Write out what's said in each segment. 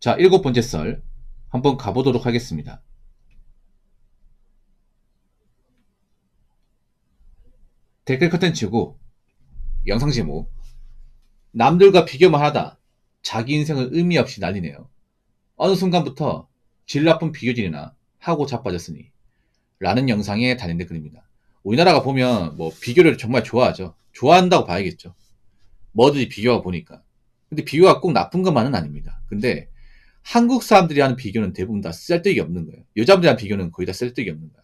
자, 7번째 썰 한번 가보도록 하겠습니다. 댓글 컨텐츠고 영상 제목 남들과 비교만 하다 자기 인생을 의미 없이 날리네요. 어느 순간부터 질 나쁜 비교질이나 하고 자빠졌으니 라는 영상에 달린 댓글입니다. 우리나라가 보면 뭐 비교를 정말 좋아하죠. 좋아한다고 봐야겠죠. 뭐든지 비교하고 보니까. 근데 비교가 꼭 나쁜 것만은 아닙니다. 근데 한국 사람들이 하는 비교는 대부분 다 쓸데기 없는 거예요. 여자분들이 하는 비교는 거의 다 쓸데기 없는 거야.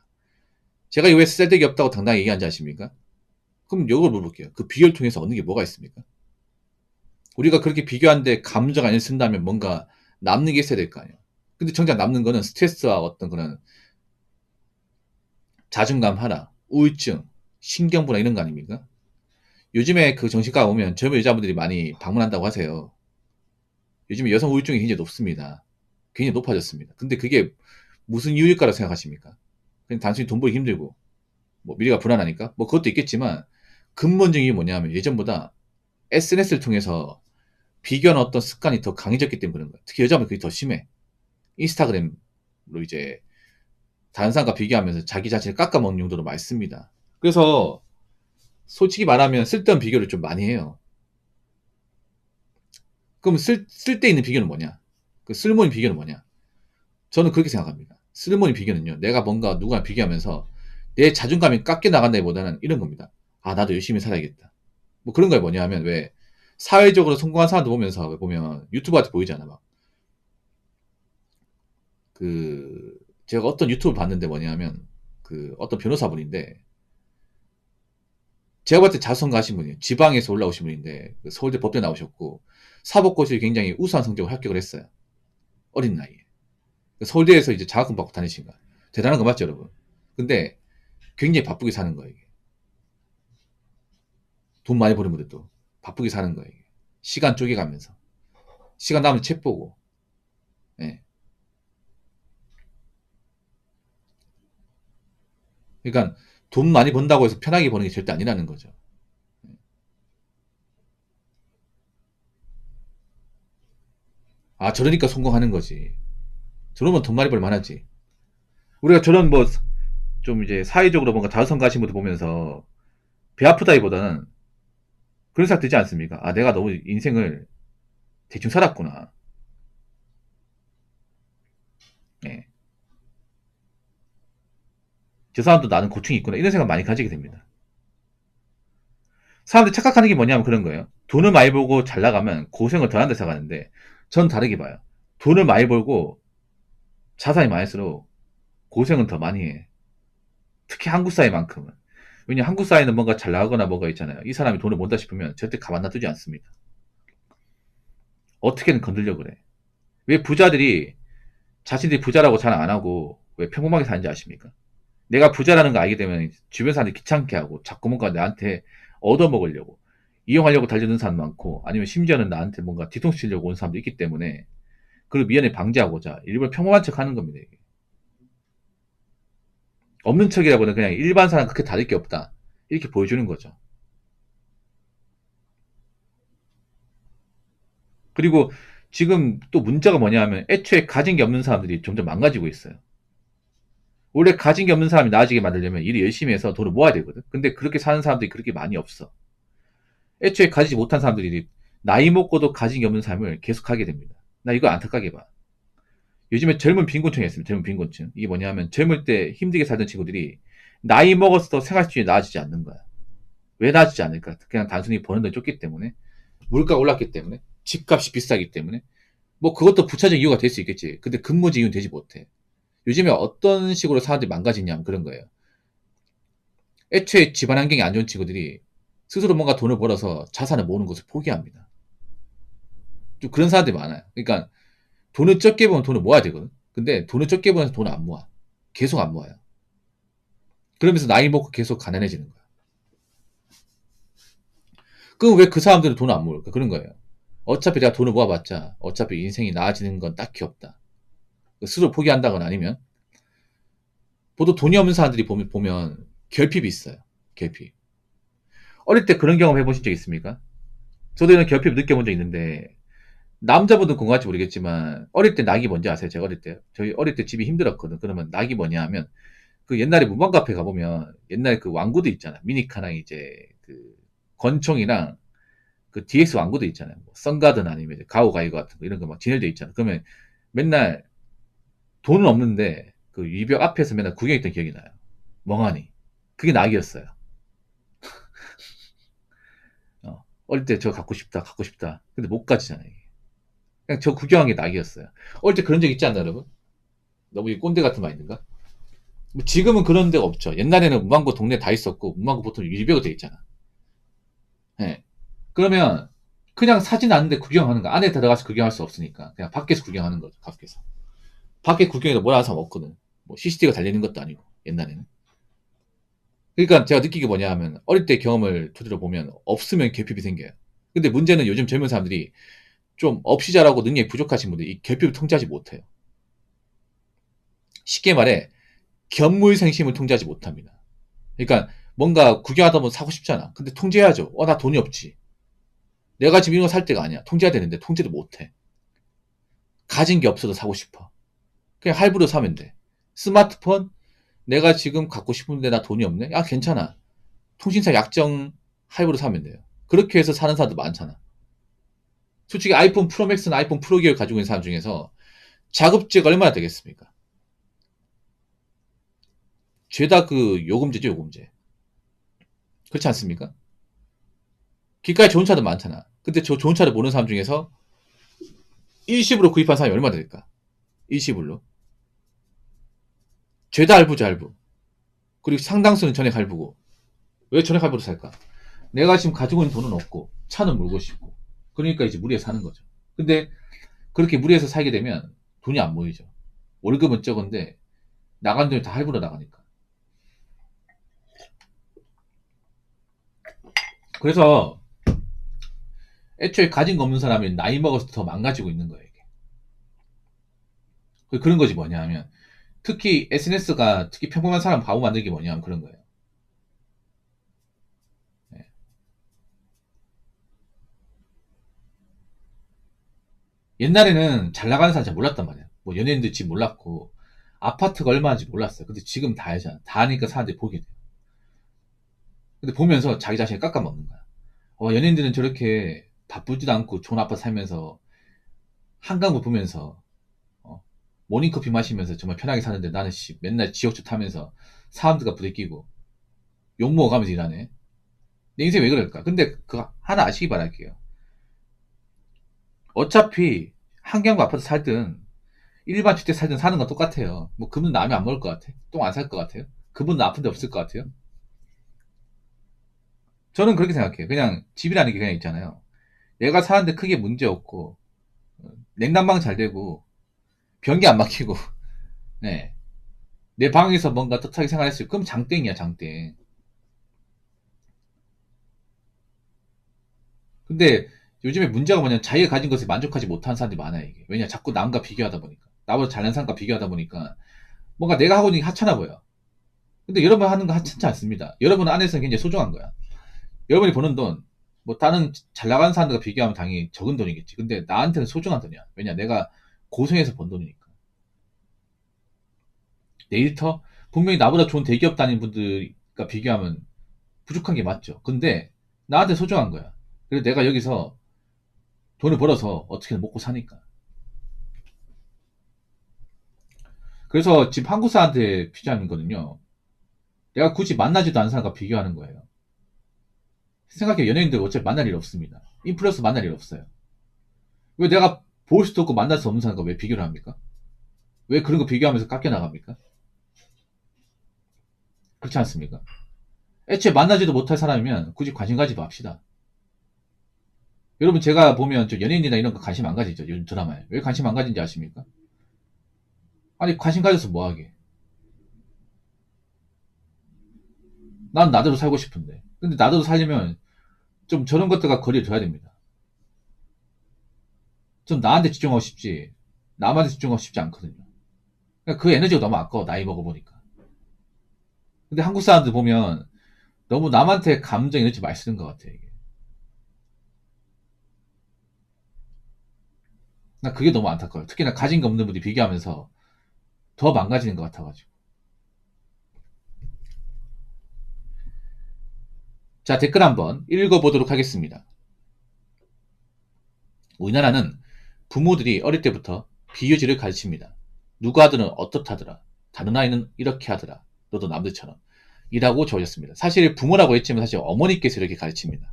제가 왜 쓸데기 없다고 당당히 얘기하는지 아십니까? 그럼 이걸 물어볼게요. 그 비교를 통해서 얻는 게 뭐가 있습니까? 우리가 그렇게 비교하는데 감정 안 쓴다면 뭔가 남는 게 있어야 될 거 아니에요. 근데 정작 남는 거는 스트레스와 어떤 그런 자존감 하락, 우울증, 신경불안 이런 거 아닙니까? 요즘에 그 정신과 오면 젊은 여자분들이 많이 방문한다고 하세요. 요즘에 여성 우울증이 굉장히 높습니다. 굉장히 높아졌습니다. 근데 그게 무슨 이유일 거라고 생각하십니까? 그냥 단순히 돈 벌기 힘들고 뭐 미래가 불안하니까 뭐 그것도 있겠지만 근본적인 게 뭐냐면 예전보다 SNS를 통해서 비교하는 어떤 습관이 더 강해졌기 때문에 그런 거예요. 특히 여자분 그게 더 심해. 인스타그램으로 이제 다른 사람과 비교하면서 자기 자신을 깎아먹는 용도로 많이 씁니다. 그래서 솔직히 말하면 쓸데없는 비교를 좀 많이 해요. 그럼 쓸데있는 비교는 뭐냐? 그 쓸모있는 비교는 뭐냐? 저는 그렇게 생각합니다. 쓸모있는 비교는요. 내가 뭔가 누구랑 비교하면서 내 자존감이 깎여 나간다기보다는 이런 겁니다. 아, 나도 열심히 살아야겠다. 뭐 그런 거에 뭐냐 하면 왜 사회적으로 성공한 사람들 보면서 보면 유튜버한테 보이잖아. 막 그 제가 어떤 유튜브 봤는데 뭐냐면 그 어떤 변호사분인데 제가 봤을 때 자성 가신 분이에요. 지방에서 올라오신 분인데 그 서울대 법대 나오셨고 사법고시를 굉장히 우수한 성적으로 합격을 했어요. 어린 나이에. 서울대에서 이제 장학금 받고 다니신 거야. 대단한 거 맞죠, 여러분? 근데 굉장히 바쁘게 사는 거예요, 이게. 돈 많이 버는 분들도 바쁘게 사는 거예요, 이게. 시간 쪼개가면서. 시간 남으면 책 보고. 예. 그러니까 돈 많이 번다고 해서 편하게 버는 게 절대 아니라는 거죠. 아, 저러니까 성공하는 거지. 저러면 돈 많이 벌만 하지. 우리가 저런 뭐, 좀 이제 사회적으로 뭔가 자선 가신 분들 보면서 배 아프다기보다는 그런 생각 들지 않습니까? 아, 내가 너무 인생을 대충 살았구나. 예. 저 사람도 나는 고충이 있구나. 이런 생각 많이 가지게 됩니다. 사람들이 착각하는 게 뭐냐면 그런 거예요. 돈을 많이 벌고 잘 나가면 고생을 덜 한다 생각하는데 전 다르게 봐요. 돈을 많이 벌고 자산이 많을수록 고생은 더 많이 해. 특히 한국 사회만큼은. 왜냐면 한국 사회는 뭔가 잘 나가거나 뭐가 있잖아요. 이 사람이 돈을 번다 싶으면 절대 가만 놔두지 않습니다. 어떻게든 건들려 그래. 왜 부자들이 자신들이 부자라고 자랑 안 하고 왜 평범하게 사는지 아십니까? 내가 부자라는 거 알게 되면 주변 사람들이 귀찮게 하고 자꾸 뭔가 나한테 얻어먹으려고 이용하려고 달려드는 사람 많고 아니면 심지어는 나한테 뭔가 뒤통수 치려고 온 사람도 있기 때문에 그걸 미연에 방지하고자 일부러 평범한 척 하는 겁니다. 이게. 없는 척이라고는 그냥 일반 사람 그렇게 다를 게 없다. 이렇게 보여주는 거죠. 그리고 지금 또 문제가 뭐냐 하면 애초에 가진 게 없는 사람들이 점점 망가지고 있어요. 원래 가진 게 없는 사람이 나아지게 만들려면 일을 열심히 해서 돈을 모아야 되거든. 근데 그렇게 사는 사람들이 그렇게 많이 없어. 애초에 가지지 못한 사람들이 나이 먹고도 가진 게 없는 삶을 계속하게 됩니다. 나 이거 안타깝게 봐. 요즘에 젊은 빈곤층이 있습니다. 젊은 빈곤층. 이게 뭐냐면 젊을 때 힘들게 살던 친구들이 나이 먹어서 생활 수준이 나아지지 않는 거야. 왜 나아지지 않을까? 그냥 단순히 버는 데 쫓기 때문에, 물가 올랐기 때문에, 집값이 비싸기 때문에. 뭐 그것도 부차적 이유가 될 수 있겠지. 근데 근무지 이유는 되지 못해. 요즘에 어떤 식으로 사람들이 망가지냐면 그런 거예요. 애초에 집안 환경이 안 좋은 친구들이 스스로 뭔가 돈을 벌어서 자산을 모으는 것을 포기합니다. 좀 그런 사람들이 많아요. 그러니까 돈을 적게 버면 돈을 모아야 되거든. 근데 돈을 적게 버면서 돈을 안 모아. 계속 안 모아요. 그러면서 나이 먹고 계속 가난해지는 거야. 그럼 왜 그 사람들은 돈을 안 모을까? 그런 거예요. 어차피 내가 돈을 모아봤자 어차피 인생이 나아지는 건 딱히 없다. 스스로 포기한다거나 아니면 보통 돈이 없는 사람들이 보면 결핍이 있어요. 결핍. 어릴 때 그런 경험 해보신 적 있습니까? 저도 이런 결핍 느껴본 적 있는데 남자분들 궁금할지 모르겠지만 어릴 때 낙이 뭔지 아세요? 제가 어릴 때 저희 어릴 때 집이 힘들었거든. 그러면 낙이 뭐냐 하면 그 옛날에 문방 카페 가보면 옛날 그 왕구도 있잖아. 미니카랑 이제 그 권총이랑 그 DX 왕구도 있잖아요. 뭐 선가든 아니면 이제 가오가이거 같은 거 이런 거 막 진열돼 있잖아. 그러면 맨날 돈은 없는데 그 유벽 앞에서 맨날 구경했던 기억이 나요. 멍하니. 그게 낙이었어요. 어릴 때 저 갖고 싶다, 갖고 싶다. 근데 못 가지잖아요. 이게. 그냥 저 구경한 게 낙이었어요. 어릴 때 그런 적 있지 않나, 여러분? 너무 이 꼰대 같은 마인드인가? 뭐 지금은 그런 데가 없죠. 옛날에는 문방구 동네 다 있었고, 문방구 보통 유리벽으로 돼 있잖아. 예. 그러면 그냥 사진 않는데 구경하는 거. 안에 들어가서 구경할 수 없으니까. 그냥 밖에서 구경하는 거죠, 밖에서. 밖에 구경해도 뭐라 하는 사람 없거든. 뭐 CCTV가 달리는 것도 아니고, 옛날에는. 그러니까 제가 느끼게 뭐냐 하면, 어릴 때 경험을 토대로 보면, 없으면 결핍이 생겨요. 근데 문제는 요즘 젊은 사람들이 좀 없이 자라고 능력이 부족하신 분들이 이 결핍을 통제하지 못해요. 쉽게 말해, 견물생심을 통제하지 못합니다. 그러니까 뭔가 구경하다 보면 사고 싶잖아. 근데 통제해야죠. 나 돈이 없지. 내가 지금 이런 거 살 때가 아니야. 통제해야 되는데 통제도 못해. 가진 게 없어도 사고 싶어. 그냥 할부로 사면 돼. 스마트폰 내가 지금 갖고 싶은데 나 돈이 없네? 야 괜찮아. 통신사 약정 할부로 사면 돼요. 그렇게 해서 사는 사람도 많잖아. 솔직히 아이폰 프로맥스나 아이폰 프로기어를 가지고 있는 사람 중에서 자급제가 얼마나 되겠습니까? 죄다 그 요금제죠, 요금제. 그렇지 않습니까? 기가에 좋은 차도 많잖아. 근데 저 좋은 차를 모르는 사람 중에서 일시불로 구입한 사람이 얼마나 될까? 일시불로. 죄다 할부죠, 할부. 그리고 상당수는 전액 할부고. 왜 전액 할부로 살까? 내가 지금 가지고 있는 돈은 없고, 차는 몰고 싶고. 그러니까 이제 무리해서 사는 거죠. 근데 그렇게 무리해서 살게 되면 돈이 안 모이죠. 월급은 적은데, 나간 돈이 다 할부로 나가니까. 그래서 애초에 가진 거 없는 사람이 나이 먹어서 더 망가지고 있는 거예요, 이게. 그런 거지 뭐냐 하면, 특히 SNS가 특히 평범한 사람 바보 만들기 뭐냐 하면 그런 거예요. 예. 옛날에는 잘 나가는 사람 잘 몰랐단 말이야. 뭐 연예인들 집 몰랐고, 아파트가 얼마인지 몰랐어요. 근데 지금 다 알잖아. 다 아니까 사람들이 보게 돼. 근데 보면서 자기 자신을 깎아먹는 거야. 연예인들은 저렇게 바쁘지도 않고 좋은 아파트 살면서 한강을 보면서 어, 모닝커피 마시면서 정말 편하게 사는데 나는 맨날 지옥철 타면서 사람들과 부대끼고 욕 먹어가면서 일하네. 내 인생 왜 그럴까? 근데 그거 하나 아시기 바랄게요. 어차피 한강구 아파트 살든 일반 주택 살든 사는 건 똑같아요. 뭐 그분 라면 안 먹을 것 같아? 똥 안 살 것 같아요? 그분은 아픈 데 없을 것 같아요? 저는 그렇게 생각해요. 그냥 집이라는 게 그냥 있잖아요. 내가 사는데 크게 문제 없고 냉난방 잘 되고 변기 안 막히고 네. 내 방에서 뭔가 떳하게 생활했어요. 그럼 장땡이야, 장땡. 근데 요즘에 문제가 뭐냐면 자기가 가진 것에 만족하지 못하는 사람들이 많아요, 이게. 왜냐, 자꾸 남과 비교하다 보니까. 나보다 잘난 사람과 비교하다 보니까 뭔가 내가 하고 있는 게 하찮아 보여. 근데 여러분 하는 거 하찮지 않습니다. 여러분 안에서는 굉장히 소중한 거야. 여러분이 버는 돈, 뭐 다른 잘 나가는 사람들과 비교하면 당연히 적은 돈이겠지. 근데 나한테는 소중한 돈이야. 왜냐, 내가 고생해서 번 돈이니까. 내 일터? 분명히 나보다 좋은 대기업 다니는 분들과 비교하면 부족한 게 맞죠. 근데 나한테 소중한 거야. 그래서 내가 여기서 돈을 벌어서 어떻게든 먹고 사니까. 그래서 지금 한국 사람한테 피자하는 거는요. 내가 굳이 만나지도 않은 사람과 비교하는 거예요. 생각해 연예인들 어차피 만날 일 없습니다. 인플루언서 만날 일 없어요. 왜 내가 볼 수도 없고 만날 수 없는 사람과 왜 비교를 합니까? 왜 그런 거 비교하면서 깎여 나갑니까? 그렇지 않습니까? 애초에 만나지도 못할 사람이면 굳이 관심 가지도 합시다. 여러분 제가 보면 저 연예인이나 이런 거 관심 안 가지죠. 요즘 드라마에. 왜 관심 안 가진지 아십니까? 아니 관심 가져서 뭐하게. 난 나대로 살고 싶은데. 근데 나대로 살려면 좀 저런 것들과 거리를 둬야 됩니다. 좀 나한테 집중하고 싶지 남한테 집중하고 싶지 않거든요. 그러니까 그 에너지가 너무 아까워 나이 먹어보니까. 근데 한국 사람들 보면 너무 남한테 감정 에너지 많이 쓰는 것 같아 이게. 나 그게 너무 안타까워요. 특히나 가진 게 없는 분들이 비교하면서 더 망가지는 것 같아가지고. 자, 댓글 한번 읽어보도록 하겠습니다. 우리나라는 부모들이 어릴 때부터 비교질을 가르칩니다. 누가 하더는 어떻다더라. 다른 아이는 이렇게 하더라. 너도 남들처럼. 이라고 적었습니다. 사실 부모라고 했지만 사실 어머니께서 이렇게 가르칩니다.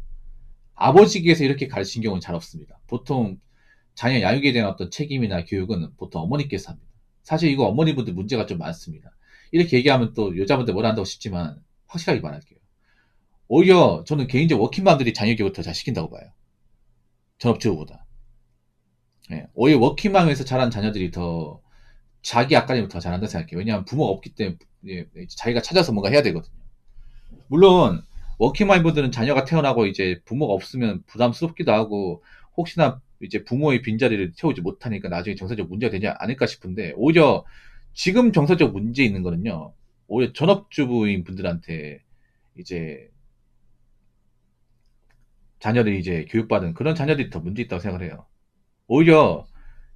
아버지께서 이렇게 가르친 경우는 잘 없습니다. 보통 자녀 양육에 대한 어떤 책임이나 교육은 보통 어머니께서 합니다. 사실 이거 어머니분들 문제가 좀 많습니다. 이렇게 얘기하면 또 여자분들 뭐라 한다고 싶지만 확실하게 말할게요. 오히려 저는 개인적으로 워킹맘들이 자녀 교육을 더 잘 시킨다고 봐요. 전업주부보다. 예, 오히려 워킹맘에서 자란 자녀들이 더 자기 앞가림을 더 잘한다 생각해요. 왜냐하면 부모가 없기 때문에 자기가 찾아서 뭔가 해야 되거든요. 물론 워킹맘 분들은 자녀가 태어나고 이제 부모가 없으면 부담스럽기도 하고 혹시나 이제 부모의 빈자리를 채우지 못하니까 나중에 정서적 문제가 되지 않을까 싶은데 오히려 지금 정서적 문제 있는 거는요. 오히려 전업주부인 분들한테 이제 자녀들이 이제 교육받은 그런 자녀들이 더 문제 있다고 생각을 해요. 오히려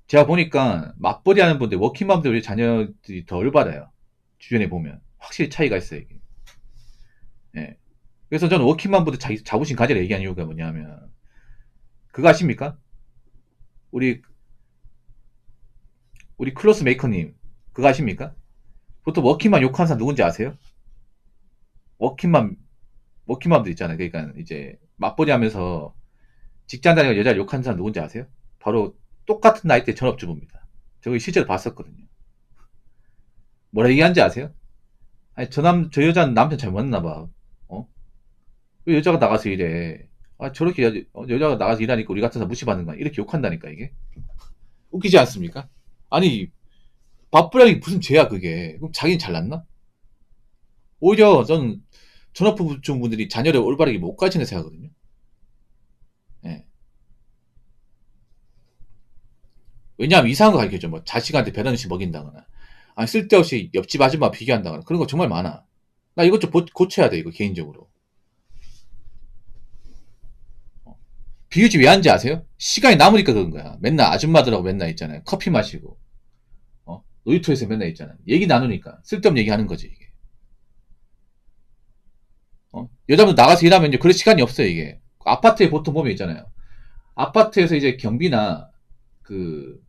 제가 보니까 맞벌이 하는 분들 워킹맘들 자녀들이 더 올바라요. 주변에 보면 확실히 차이가 있어요. 이게. 예. 그래서 저는 워킹맘분들 자부심 가지라 얘기하는 이유가 뭐냐면 그거 아십니까? 우리 클로스 메이커님 그거 아십니까? 보통 워킹맘 욕하는 사람 누군지 아세요? 워킹맘 워킹맘들 있잖아요. 그러니까 이제 맞벌이 하면서 직장 다니는 여자를 욕하는 사람 누군지 아세요? 바로 똑같은 나이대 전업주부입니다. 저거 실제로 봤었거든요. 뭐라 얘기하는지 아세요? 아니 저 여자는 남편 잘 만났나 봐. 어? 왜 여자가 나가서 일해? 아 저렇게 여자가 나가서 일하니까 우리 같은 사람 무시받는 거야. 이렇게 욕한다니까 이게. 웃기지 않습니까? 아니 밥부량이 무슨 죄야 그게. 그럼 자기는 잘났나? 오히려 저는 전업주부분들이 자녀를 올바르게 못 가르치는 생각하거든요. 예. 왜냐하면 이상한 거 가르쳐줘. 뭐 자식한테 배런시 먹인다거나 아니 쓸데없이 옆집 아줌마 비교한다거나 그런 거 정말 많아. 나 이것 좀 고쳐야 돼 이거 개인적으로. 비유지 왜 하는지 아세요? 시간이 남으니까 그런 거야. 맨날 아줌마들하고 맨날 있잖아요. 커피 마시고 놀이터에서 맨날 있잖아요. 얘기 나누니까 쓸데없는 얘기 하는 거지 이게. 여자분 나가서 일하면 이제 그럴 시간이 없어요 이게. 아파트에 보통 보면 있잖아요. 아파트에서 이제 경비나 그,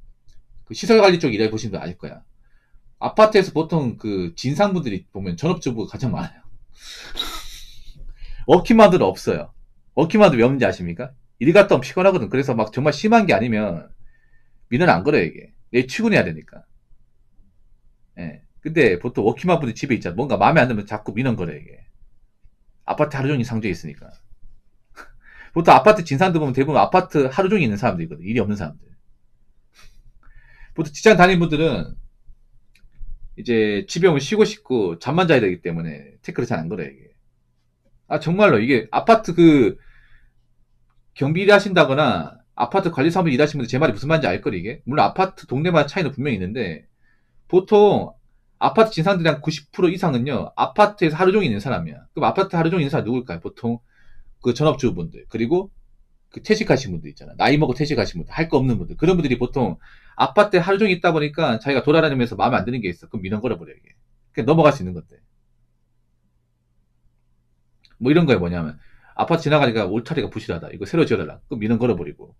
그 시설관리 쪽 일해 보시는 분 아실 거야. 아파트에서 보통 그 진상분들이 보면 전업주부가 가장 많아요. 워킹맘들은 없어요. 워킹맘들 왜 없는지 아십니까? 일 갔다 오면 피곤하거든. 그래서 막 정말 심한 게 아니면 민원 안 걸어요 이게. 내일 출근해야 되니까. 예. 근데 보통 워킹맘분들 집에 있잖아. 뭔가 마음에 안 들면 자꾸 민원 걸어요 이게. 아파트 하루 종일 상주에 있으니까. 보통 아파트 진상들 보면 대부분 아파트 하루 종일 있는 사람들이거든. 일이 없는 사람들. 보통 직장 다니는 분들은 이제 집에 오면 쉬고 싶고 잠만 자야 되기 때문에 태클을 잘 안 걸어요 이게. 아 정말로 이게 아파트 그 경비 일하신다거나 아파트 관리 사무실 일하시는 분들 제 말이 무슨 말인지 알거리 이게. 물론 아파트 동네마다 차이는 분명히 있는데 보통 아파트 진상들이 한 90% 이상은요 아파트에서 하루 종일 있는 사람이야. 그럼 아파트 하루 종일 있는 사람 누굴까요? 보통 그 전업주부분들 그리고 그 퇴직하신 분들 있잖아. 나이 먹고 퇴직하신 분들, 할 거 없는 분들. 그런 분들이 보통 아파트에 하루 종일 있다 보니까 자기가 돌아다니면서 마음에 안 드는 게 있어. 그럼 민원 걸어버려, 이게. 그냥 넘어갈 수 있는 건데. 뭐 이런 거에 뭐냐면, 아파트 지나가니까 울타리가 부실하다. 이거 새로 지어달라. 그럼 민원 걸어버리고.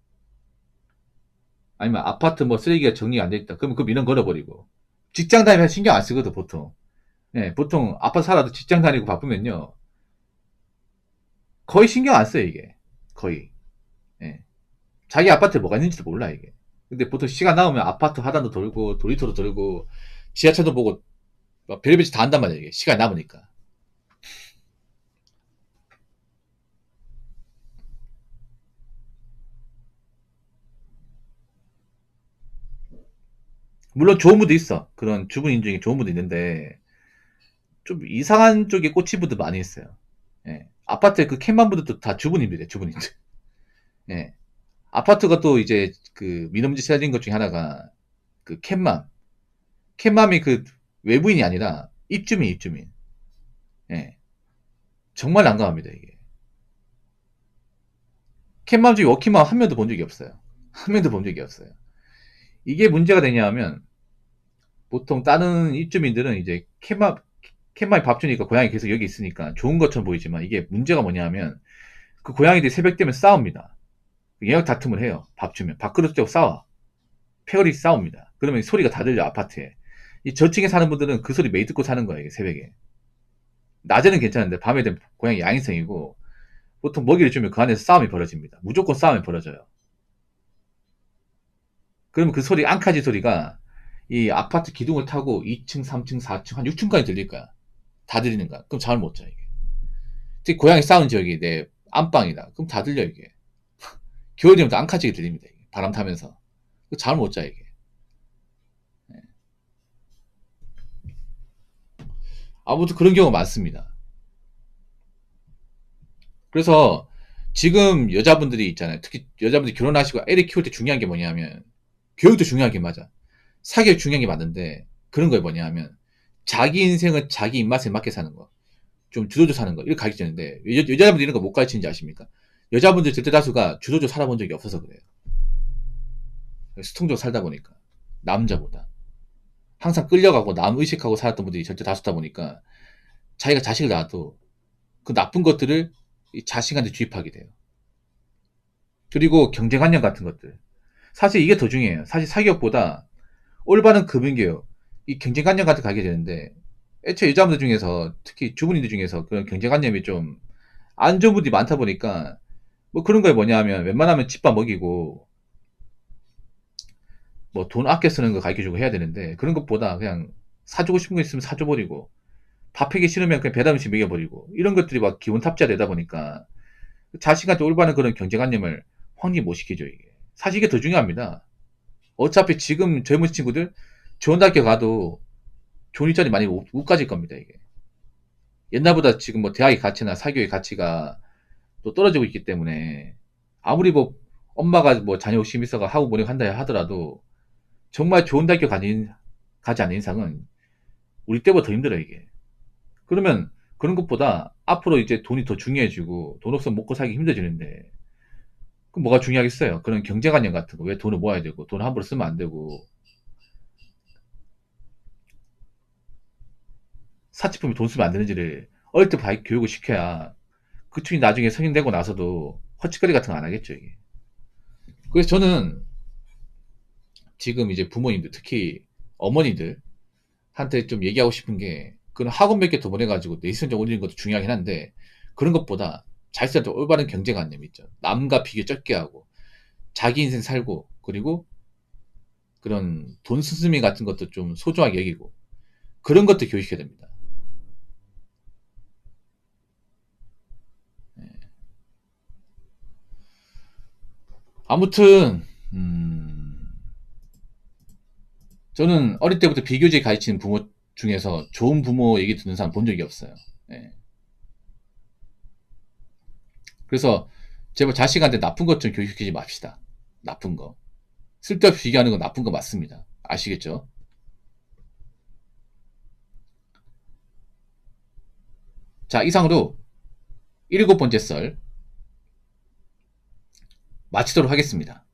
아니면 아파트 뭐 쓰레기가 정리가 안 돼 있다. 그러면 그 민원 걸어버리고. 직장 다니면 신경 안 쓰거든, 보통. 예, 보통 아파트 살아도 직장 다니고 바쁘면요. 거의 신경 안 써요, 이게. 거의. 예. 자기 아파트에 뭐가 있는지도 몰라, 이게. 근데 보통 시간 나오면 아파트 하단도 돌고, 도리토도 돌고, 지하철도 보고, 막 별의별 짓 다 한단 말이야, 이게. 시간이 남으니까. 물론 좋은 분도 있어. 그런 주부인 중에 좋은 분도 있는데, 좀 이상한 쪽에 꽂힌 분도 많이 있어요. 예. 아파트에 그 캔만 분들도 다 주부님들이에요, 주부님들. 예. 아파트가 또 이제 그 미nom지 살린 것 중에 하나가 그 캔맘. 캔맘이 그 외부인이 아니라 입주민, 입주민. 예. 정말 난감합니다, 이게. 캔맘 중에 워킹맘 한 명도 본 적이 없어요. 한 명도 본 적이 없어요. 이게 문제가 되냐 하면, 보통 다른 입주민들은 이제 캣맘이 밥 주니까 고양이 계속 여기 있으니까 좋은 것처럼 보이지만, 이게 문제가 뭐냐 하면 그 고양이들이 새벽 되면 싸웁니다. 예약 다툼을 해요. 밥 주면 밥그릇 떼고 싸워. 페어리 싸웁니다. 그러면 소리가 다 들려, 아파트에. 이 저층에 사는 분들은 그 소리 매일 듣고 사는 거예요, 이게 새벽에. 낮에는 괜찮은데 밤에 되면 고양이 야행성이고, 보통 먹이를 주면 그 안에서 싸움이 벌어집니다. 무조건 싸움이 벌어져요. 그러면 그 소리, 앙카지 소리가 이 아파트 기둥을 타고 2층, 3층, 4층, 한 6층까지 들릴 거야. 다 들리는 거야. 그럼 잠을 못 자, 이게. 특히 고양이 싸우는 지역이 내 안방이다. 그럼 다 들려, 이게. 겨울 되면 또 앙카지가 들립니다, 이게. 바람 타면서. 잠을 못 자, 이게. 아무튼 그런 경우가 많습니다. 그래서 지금 여자분들이 있잖아요. 특히 여자분들이 결혼하시고 애를 키울 때 중요한 게 뭐냐면, 교육도 중요한 게 맞아. 사교육 중요한 게 맞는데, 그런 거에 뭐냐면, 자기 인생은 자기 입맛에 맞게 사는 거. 좀 주도적으로 사는 거. 이렇게 가르치는데, 여자분들 이런 거 못 가르치는지 아십니까? 여자분들 절대 다수가 주도적으로 살아본 적이 없어서 그래요. 수통적으로 살다 보니까. 남자보다. 항상 끌려가고 남 의식하고 살았던 분들이 절대 다수다 보니까, 자기가 자식을 낳아도 그 나쁜 것들을 이 자식한테 주입하게 돼요. 그리고 경제관념 같은 것들. 사실 이게 더 중요해요. 사실 사교육보다 올바른 금융교육, 이 경제관념 같은 거 가게 되는데, 애초에 여자분들 중에서, 특히 주부님들 중에서 그런 경제관념이 좀 안 좋은 분들이 많다 보니까, 뭐 그런 거에 뭐냐 하면, 웬만하면 집밥 먹이고, 뭐 돈 아껴 쓰는 거 가르쳐주고 해야 되는데, 그런 것보다 그냥 사주고 싶은 거 있으면 사줘버리고, 밥 하기 싫으면 그냥 배달 음식 먹여버리고, 이런 것들이 막 기본 탑재가 되다 보니까, 자식한테 올바른 그런 경제관념을 확립 못 시키죠, 이게. 사실 이게 더 중요합니다. 어차피 지금 젊은 친구들, 좋은 학교 가도 좋은 일자리 많이 못 가질 겁니다, 이게. 옛날보다 지금 뭐 대학의 가치나 사교의 가치가 또 떨어지고 있기 때문에, 아무리 뭐 엄마가 뭐 자녀 욕심 있어가 하고 뭐니 한다 하더라도, 정말 좋은 대학교 가지 않는 이상은 우리 때보다 더 힘들어요, 이게. 그러면 그런 것보다 앞으로 이제 돈이 더 중요해지고, 돈 없으면 먹고 살기 힘들어지는데, 그럼 뭐가 중요하겠어요? 그런 경제관념 같은 거. 왜 돈을 모아야 되고, 돈을 함부로 쓰면 안 되고, 사치품이 돈 쓰면 안 되는지를 어릴 때 교육을 시켜야 그 친이 나중에 성인 되고 나서도 헛짓거리 같은 거 안 하겠죠, 이게. 그래서 저는 지금 이제 부모님들, 특히 어머니들한테 좀 얘기하고 싶은 게, 그런 학원 몇 개 더 보내가지고 내신적 올리는 것도 중요하긴 한데, 그런 것보다 자신한테 올바른 경제관념 있죠. 남과 비교 적게 하고, 자기 인생 살고, 그리고 그런 돈 스스미 같은 것도 좀 소중하게 여기고, 그런 것도 교육시켜야 됩니다. 아무튼, 저는 어릴 때부터 비교제 가르치는 부모 중에서 좋은 부모 얘기 듣는 사람 본 적이 없어요. 예. 그래서 제발 자식한테 나쁜 것 좀 교육시키지 맙시다. 나쁜 거. 쓸데없이 비교하는 건 나쁜 거 맞습니다. 아시겠죠? 자, 이상으로 7번째 썰 마치도록 하겠습니다.